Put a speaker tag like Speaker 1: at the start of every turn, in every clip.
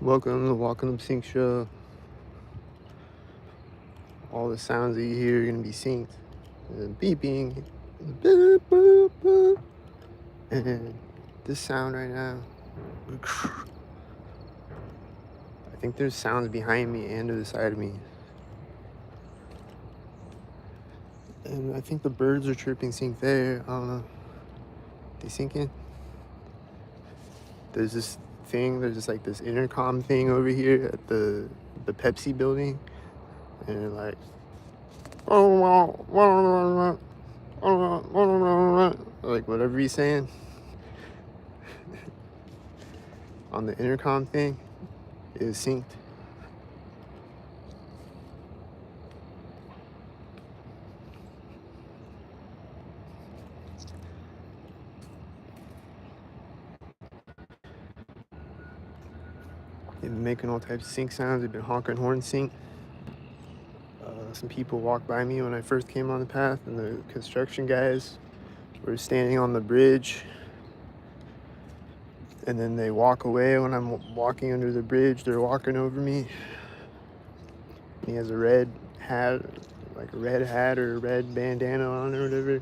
Speaker 1: Welcome to the Walking Up Sync Show. All the sounds that you hear are going to be synced. The beeping, the boop, boop, boop. And this sound right now. I think there's sounds behind me and to the side of me. And I think the birds are chirping sync there. I don't know. They syncing? There's this thing, there's like this intercom thing over here at the Pepsi building. And like, like whatever he's saying on the intercom thing is synced. They've been making all types of sync sounds. They've been honking horn sync. Some people walked by me when I first came on the path, and the construction guys were standing on the bridge. And then they walk away when I'm walking under the bridge. They're walking over me. And he has a red hat, like a red hat or a red bandana on or whatever.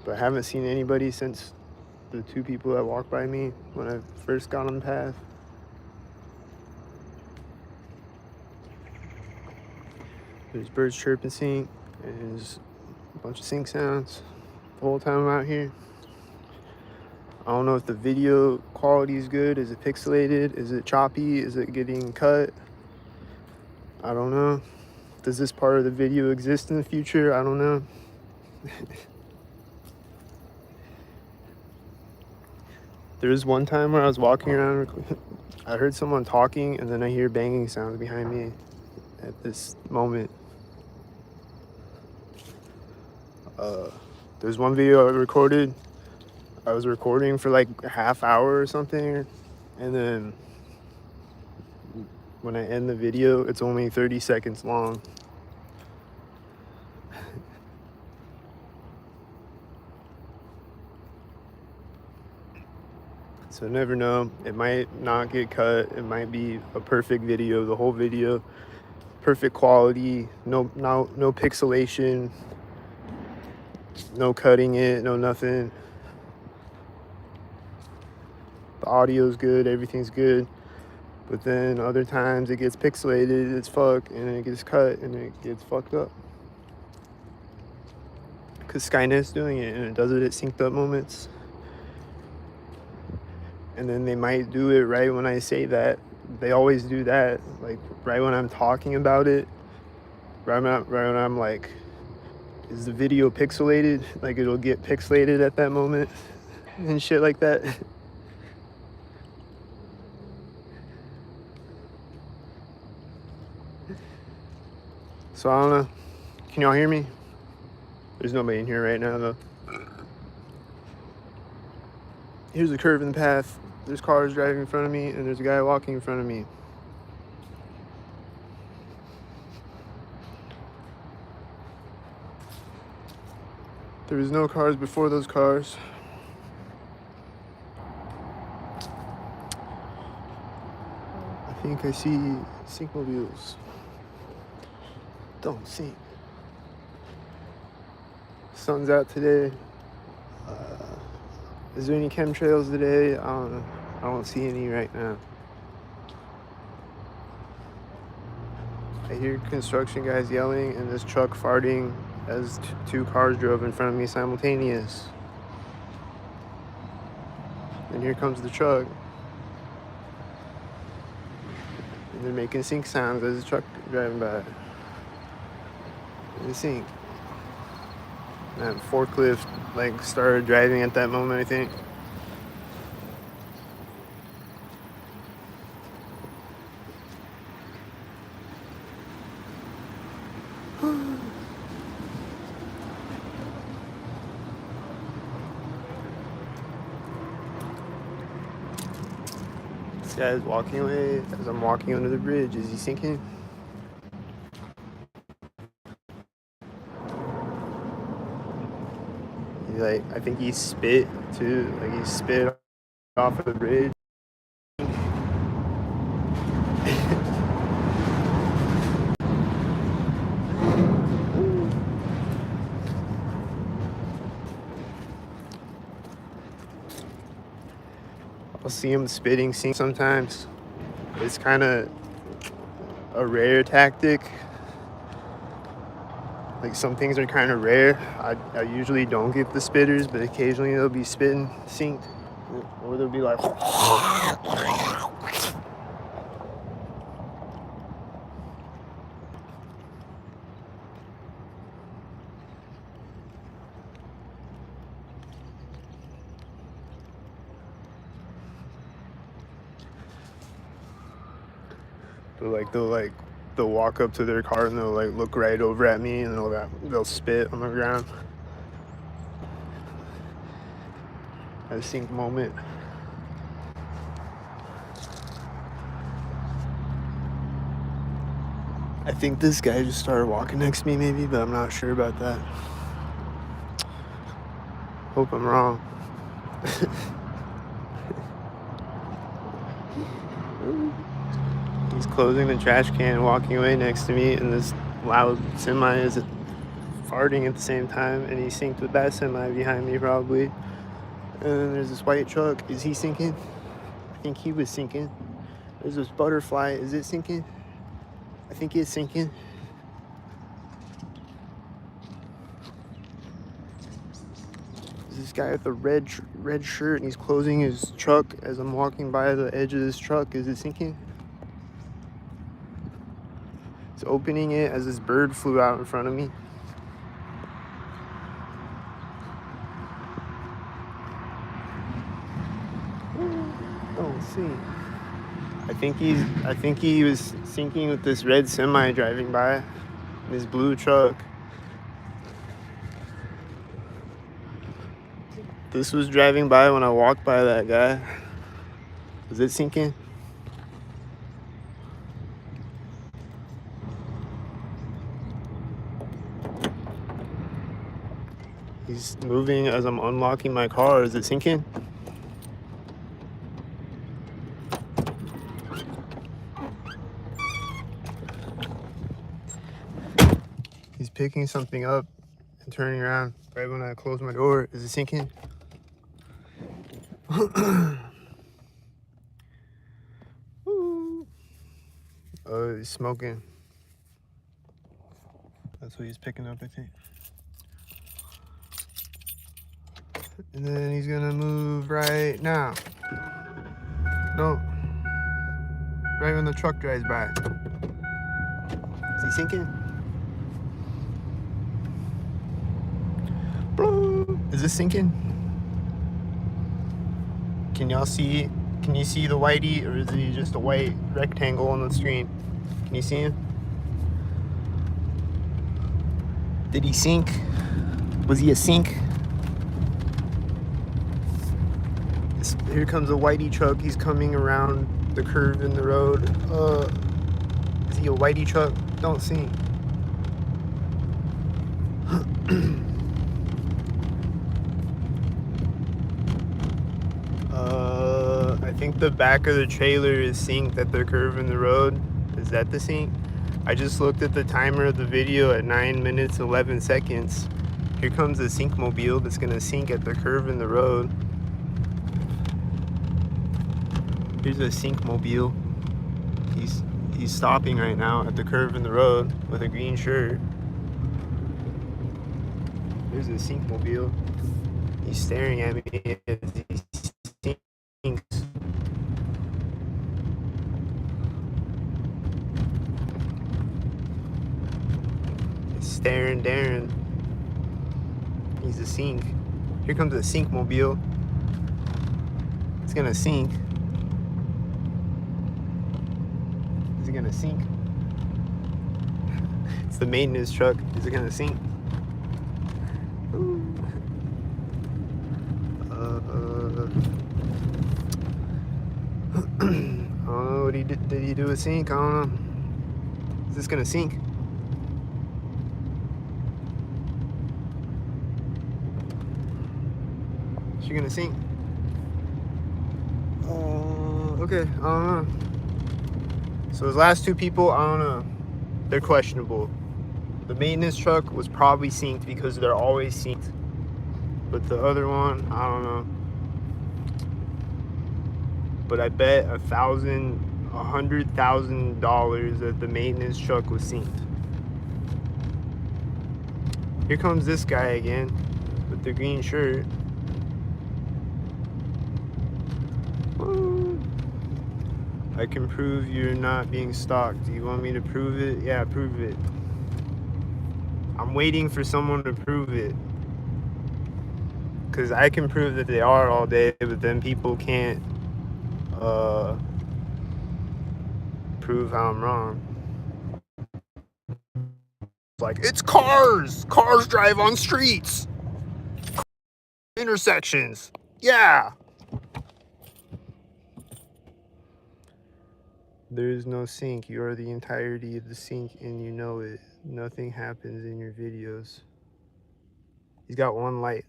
Speaker 1: But I haven't seen anybody since the two people that walked by me when I first got on the path. There's birds chirping sync, and there's a bunch of sync sounds the whole time I'm out here. I don't know if the video quality is good. Is it pixelated? Is it choppy? Is it getting cut? I don't know. Does this part of the video exist in the future? I don't know. There was one time where I was walking around, I heard someone talking, and then I hear banging sounds behind me at this moment. There's one video I recorded. I was recording for like a half hour or something, and then when I end the video, it's only 30 seconds long. So never know. It might not get cut. It might be a perfect video, the whole video, perfect quality, no pixelation, no cutting it, no nothing. The audio's good, everything's good. But then other times it gets pixelated as fuck, and it gets cut, and it gets fucked up. Because Skynet's doing it, and it does it at synced up moments. And then they might do it right when I say that. They always do that, like right when I'm talking about it, right when I'm like, is the video pixelated? Like it'll get pixelated at that moment and shit like that. So I don't know. Can y'all hear me? There's nobody in here right now though. Here's a curve in the path. There's cars driving in front of me, and there's a guy walking in front of me. There was no cars before those cars. I think I see syncmobiles. Don't sink. Sun's out today. Is there any chemtrails today? I don't know. I don't see any right now. I hear construction guys yelling and this truck farting as two cars drove in front of me simultaneous. And here comes the truck. And they're making sync sounds as the truck driving by. And sync. That forklift like started driving at that moment, I think. This guy's walking away as I'm walking under the bridge. Is he sinking? like, I think he spit too. Like, he spit off of the bridge. I'll see him spitting sink sometimes. It's kind of a rare tactic. Like, some things are kind of rare. I usually don't get the spitters, but occasionally they'll be spitting sink, or they'll be like. They'll walk up to their car and they'll like look right over at me and they'll spit on the ground. A sink moment. I think this guy just started walking next to me maybe, but I'm not sure about that. Hope I'm wrong. He's closing the trash can and walking away next to me, and this loud semi is farting at the same time, and he synced with that semi behind me probably. And then there's this white truck. Is he sinking? I think he was sinking. There's this butterfly. Is it sinking? I think it's sinking. There's this guy with a red shirt, and he's closing his truck as I'm walking by the edge of this truck. Is it sinking? He's opening it as this bird flew out in front of me. Oh, see. I think he was sinking with this red semi driving by, this blue truck. This was driving by when I walked by that guy. Was it sinking? He's moving as I'm unlocking my car. Is it sinking? He's picking something up and turning around right when I close my door. Is it sinking? Oh, he's smoking. That's what he's picking up, I think. And then he's gonna move right now. No. Right when the truck drives by. Is he sinking? Is this sinking? Can y'all see? Can you see the whitey, or is he just a white rectangle on the screen? Can you see him? Did he sink? Was he a sink? Here comes a whitey truck. He's coming around the curve in the road. Is he a whitey truck? Don't sink. I think the back of the trailer is synced at the curve in the road. Is that the sync? I just looked at the timer of the video at 9 minutes 11 seconds. Here comes a sync mobile that's gonna sync at the curve in the road. Here's a sync mobile. He's stopping right now at the curve in the road with a green shirt. There's a sync mobile. He's staring at me as he sinks. Staring Darren. He's a sink. Here comes a sink mobile. It's gonna sink. Is it gonna sink? It's the maintenance truck. Is it gonna sink? I don't know what he did. Did he do a sink? I don't know. Is this gonna sink? She gonna sync? Okay, I don't know. So those last two people, I don't know. They're questionable. The maintenance truck was probably synced because they're always synced. But the other one, I don't know. But I bet $100,000 that the maintenance truck was synced. Here comes this guy again with the green shirt. I can prove you're not being stalked. Do you want me to prove it? Yeah, prove it. I'm waiting for someone to prove it. Because I can prove that they are all day, but then people can't prove how I'm wrong. Like, it's cars! Cars drive on streets! Intersections! Yeah! There is no sync. You are the entirety of the sync and you know it. Nothing happens in your videos. He's got one light.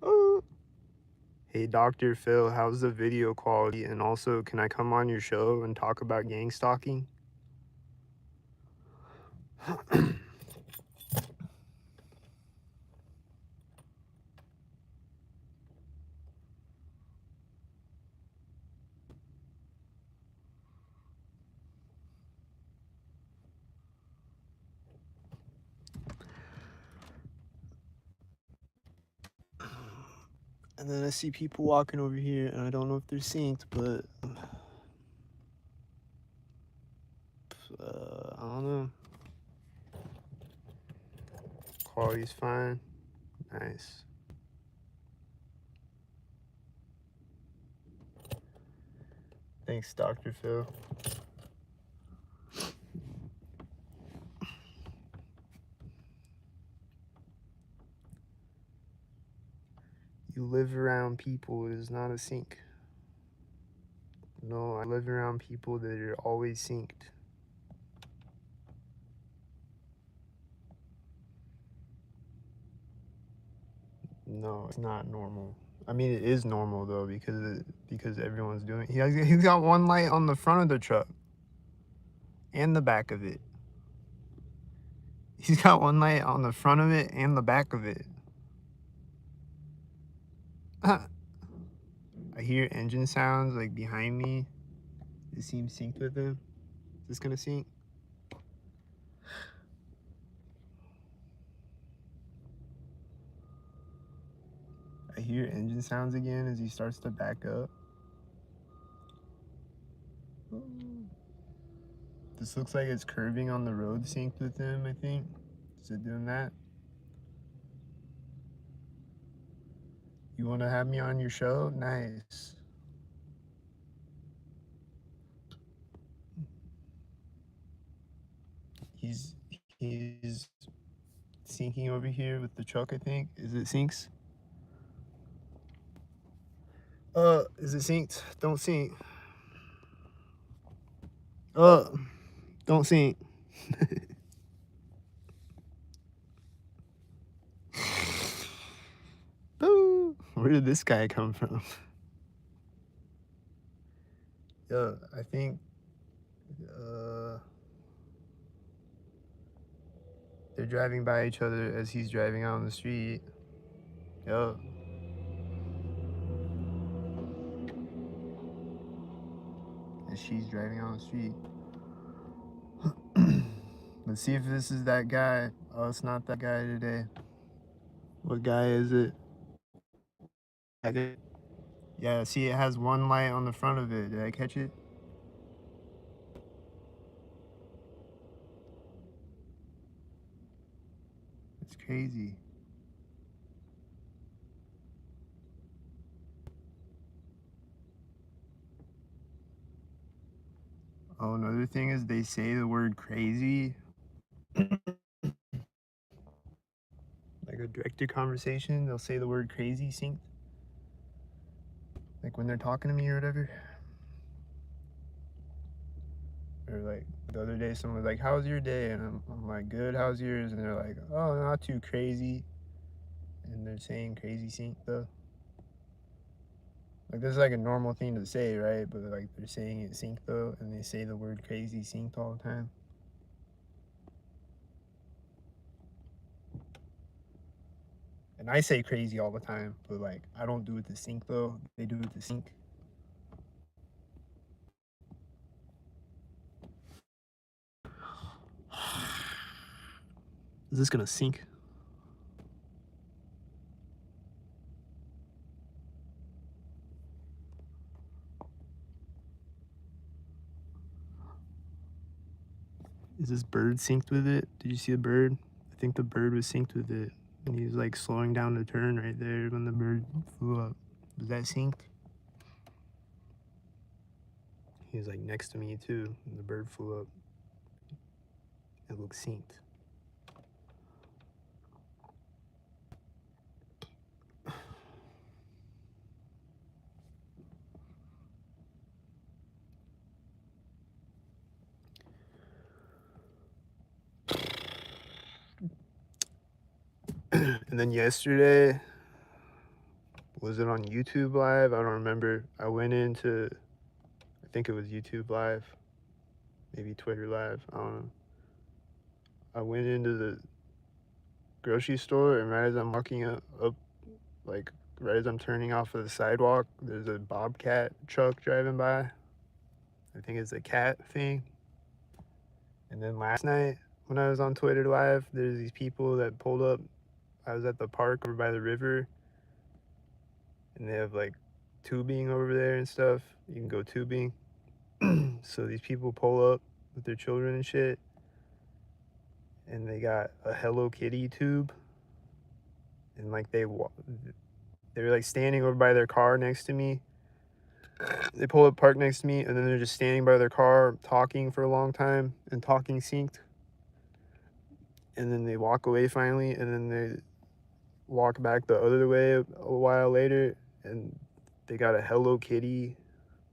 Speaker 1: Oh. Hey, Dr. Phil, how's the video quality? And also, can I come on your show and talk about gang stalking? And then I see people walking over here, and I don't know if they're synced, but I don't know. Quality's fine. Nice. Thanks, Dr. Phil. You live around people, it is not a sync. No, I live around people that are always synced. No, it's not normal. I mean, it is normal though because everyone's doing. He's got one light on the front of the truck and the back of it. He's got one light on the front of it and the back of it. I hear engine sounds like behind me. It seems synced with him. Is this gonna sync? I hear engine sounds again as he starts to back up. This looks like it's curving on the road synced with him, I think. Is it doing that? You want to have me on your show? Nice. He's syncing over here with the truck, I think. Is it syncs? Is it synced? Don't sync. Don't sync. Boo! Where did this guy come from? I think they're driving by each other as he's driving out on the street. Yo. As she's driving out on the street. Let's see if this is that guy. Oh, it's not that guy today. What guy is it? Yeah, see, it has one light on the front of it. Did I catch it? It's crazy. Oh, another thing is they say the word crazy. Like a directed conversation, they'll say the word crazy synced. Like when they're talking to me or whatever. Or like the other day someone was like, how's your day? And I'm like, good, how's yours? And they're like, oh, not too crazy. And they're saying crazy sync though. Like, this is like a normal thing to say, right? But like, they're saying it sync though, and they say the word crazy synced all the time. And I say crazy all the time, but like, I don't do it to sync though. They do it to sync. Is this gonna sync? Is this bird synced with it? Did you see the bird? I think the bird was synced with it. And he was like slowing down the turn right there when the bird flew up. Was that synced? He was like next to me too, and the bird flew up. It looked synced. And then yesterday, was it on YouTube Live? I don't remember. I went into, I think it was YouTube Live, maybe Twitter Live. I don't know. I went into the grocery store, and right as I'm walking up, like right as I'm turning off of the sidewalk, there's a bobcat truck driving by. I think it's a cat thing. And then last night, when I was on Twitter Live, there's these people that pulled up. I was at the park over by the river, and they have like tubing over there and stuff. You can go tubing. So these people pull up with their children and shit, and they got a Hello Kitty tube, and like they were like standing over by their car next to me. They pull up, park next to me, and then they're just standing by their car talking for a long time and talking synced. And then they walk away finally, and then they walk back the other way a while later, and they got a Hello Kitty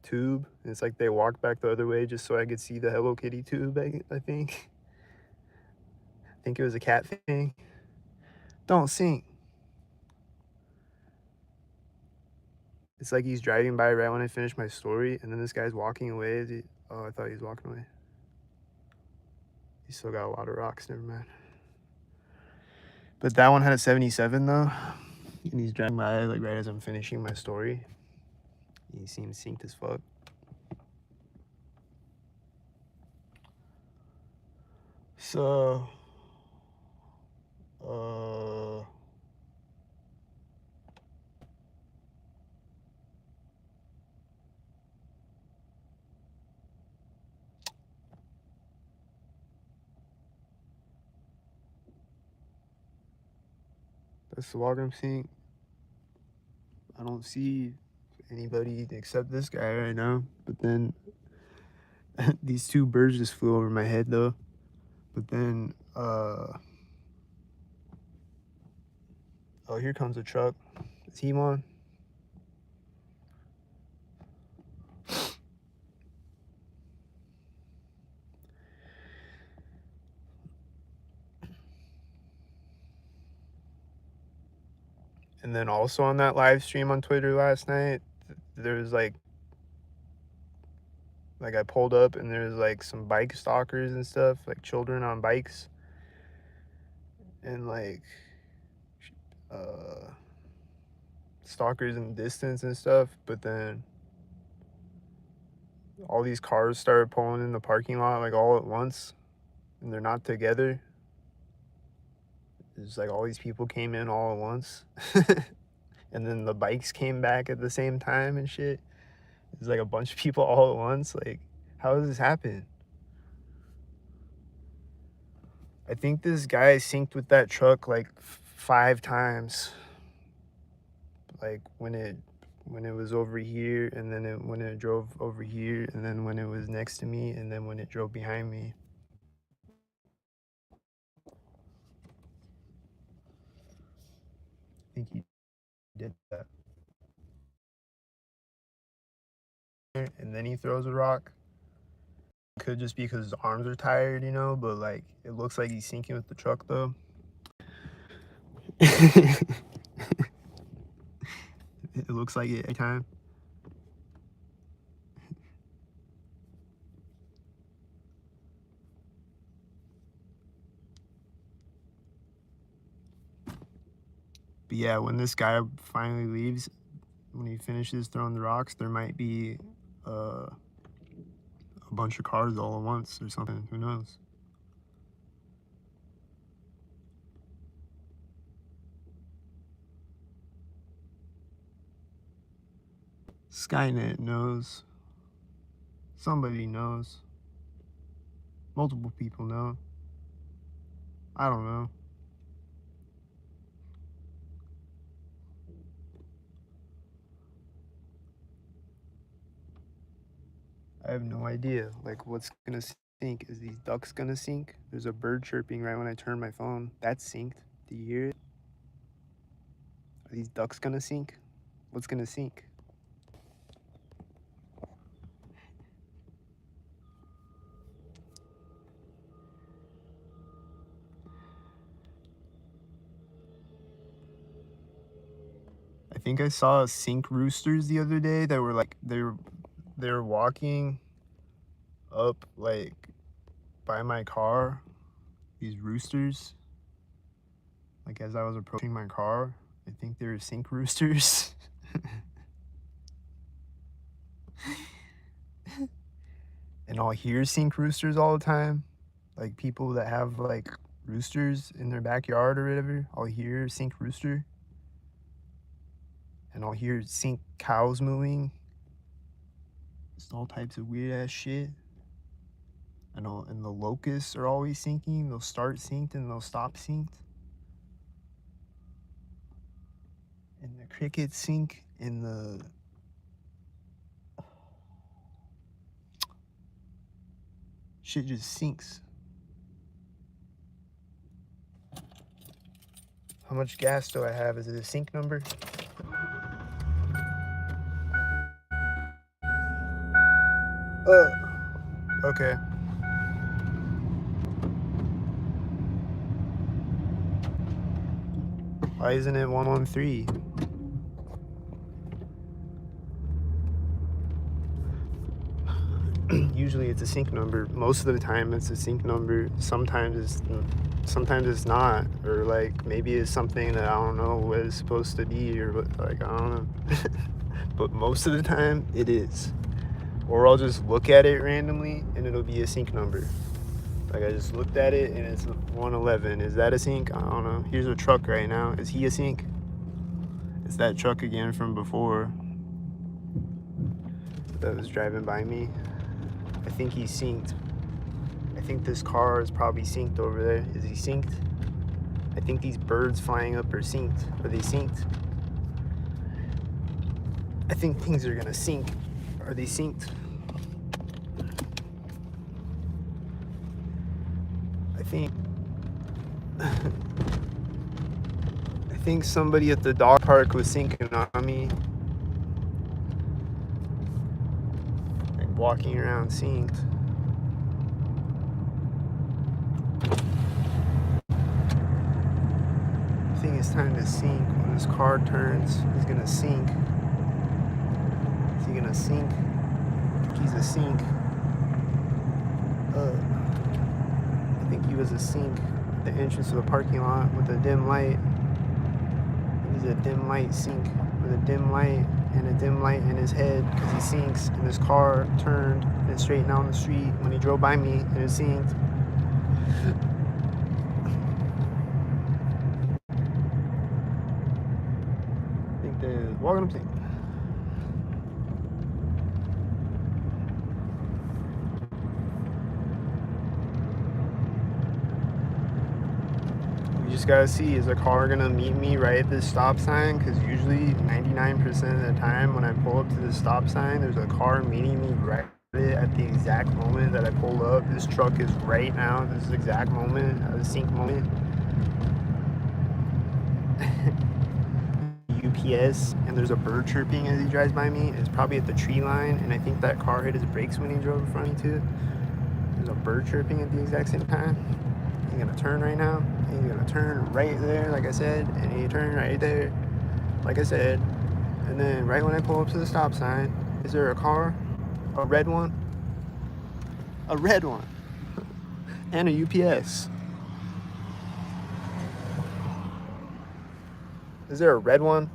Speaker 1: tube. And it's like they walked back the other way just so I could see the Hello Kitty tube, I think. I think it was a cat thing. Don't sync. It's like he's driving by right when I finish my story, and then this guy's walking away. Oh, I thought he was walking away. He still got a lot of rocks, never mind. But that one had a 77 though, and he's driving by like right as I'm finishing my story. He seems synced as fuck. So, that's the Wagram sync. I don't see anybody except this guy right now. But then these two birds just flew over my head though. But then, oh, here comes a truck. Is he on? And then also on that live stream on Twitter last night, there was like I pulled up and there's like some bike stalkers and stuff, like children on bikes, and like stalkers in the distance and stuff. But then all these cars started pulling in the parking lot like all at once, and they're not together. It's like all these people came in all at once. And then the bikes came back at the same time and shit. It's like a bunch of people all at once. Like, how does this happen? I think this guy synced with that truck like 5 times. Like when it was over here, and then when it drove over here, and then when it was next to me, and then when it drove behind me. I think he did that. And then he throws a rock. Could just be because his arms are tired, you know, but like it looks like he's sinking with the truck though. It looks like it every time. But yeah, when this guy finally leaves, when he finishes throwing the rocks, there might be a bunch of cars all at once or something. Who knows? Skynet knows. Somebody knows. Multiple people know. I don't know. I have no idea. Like, what's gonna sink? Is these ducks gonna sink? There's a bird chirping right when I turn my phone. That's synced. Do you hear it? Are these ducks gonna sink? What's gonna sink? I think I saw sink roosters the other day that were like they were walking up like by my car. These roosters, like as I was approaching my car, I think they were sink roosters. And I'll hear sink roosters all the time. Like people that have like roosters in their backyard or whatever, I'll hear sink rooster. And I'll hear sink cows mooing. Just all types of weird ass shit. And the locusts are always sinking. They'll start synced and they'll stop synced. And the crickets sink and the shit just sinks. How much gas do I have? Is it a sync number? Okay. Why isn't it 113? Usually it's a sync number. Most of the time it's a sync number. Sometimes it's not, or like maybe it's something that I don't know what it's supposed to be, or what, like I don't know. But most of the time it is. Or I'll just look at it randomly and it'll be a sync number. Like I just looked at it and it's 111. Is that a sync? I don't know. Here's a truck right now. Is he a sync? It's that truck again from before that was driving by me. I think he's synced. I think this car is probably synced over there. Is he synced? I think these birds flying up are synced. Are they synced? I think things are gonna sink. Are they synced? I think somebody at the dog park was syncing on me. Like walking around synced. I think it's time to sink. When this car turns, he's gonna sink. Is he gonna sink? I think he's a sink. I think he was a sink at the entrance of the parking lot with a dim light. He's a dim light sink with a dim light and a dim light in his head because he sinks, and his car turned and straight down the street when he drove by me and it synced. I think they're walking up sync. You just gotta see, is a car gonna meet me right at this stop sign? Because usually 99% of the time when I pull up to the stop sign, there's a car meeting me right at the exact moment that I pull up. This truck is right now, this exact moment, a sync moment. UPS, and there's a bird chirping as he drives by me. It's probably at the tree line, and I think that car hit his brakes when he drove in front of me too. There's a bird chirping at the exact same time. He's gonna turn right now. He's gonna turn right there, like I said, and he turned right there, like I said. And then right when I pull up to the stop sign, is there a car? A red one? A red one. And a UPS. Is there a red one?